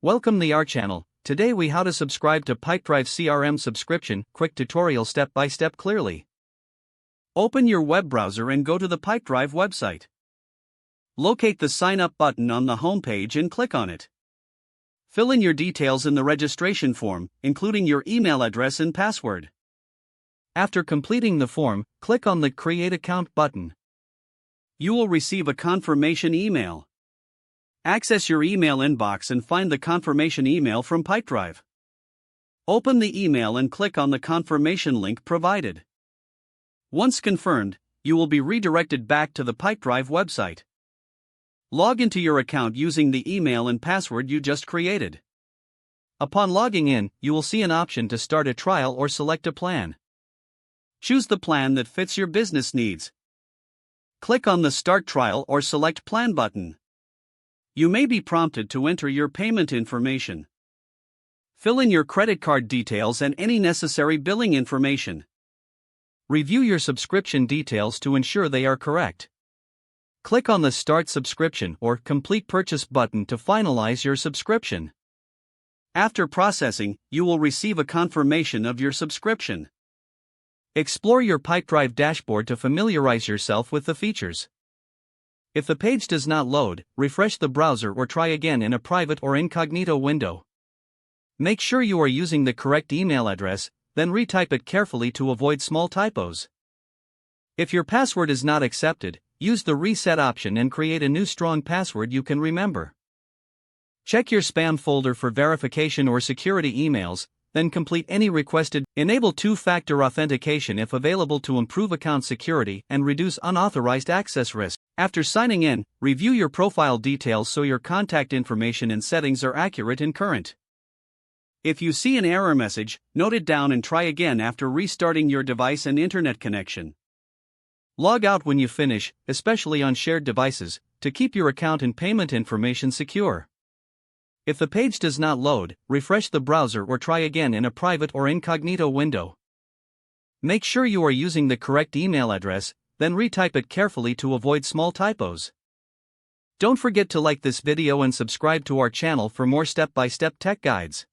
Welcome to our channel. Today we how to subscribe to Pipedrive CRM subscription, quick tutorial step by step clearly. Open your web browser and go to the Pipedrive website. Locate the sign up button on the home page and click on it. Fill in your details in the registration form, including your email address and password. After completing the form, click on the Create Account button. You will receive a confirmation email. Access your email inbox and find the confirmation email from Pipedrive. Open the email and click on the confirmation link provided. Once confirmed, you will be redirected back to the Pipedrive website. Log into your account using the email and password you just created. Upon logging in, you will see an option to start a trial or select a plan. Choose the plan that fits your business needs. Click on the Start Trial or Select Plan button. You may be prompted to enter your payment information. Fill in your credit card details and any necessary billing information. Review your subscription details to ensure they are correct. Click on the Start Subscription or Complete Purchase button to finalize your subscription. After processing, you will receive a confirmation of your subscription. Explore your Pipedrive dashboard to familiarize yourself with the features. If the page does not load, refresh the browser or try again in a private or incognito window. Make sure you are using the correct email address, then retype it carefully to avoid small typos. If your password is not accepted, use the reset option and create a new strong password you can remember. Check your spam folder for verification or security emails, then complete any requested. Enable two-factor authentication if available to improve account security and reduce unauthorized access risk. After signing in, review your profile details so your contact information and settings are accurate and current. If you see an error message, note it down and try again after restarting your device and internet connection. Log out when you finish, especially on shared devices, to keep your account and payment information secure. If the page does not load, refresh the browser or try again in a private or incognito window. Make sure you are using the correct email address, then retype it carefully to avoid small typos. Don't forget to like this video and subscribe to our channel for more step-by-step tech guides.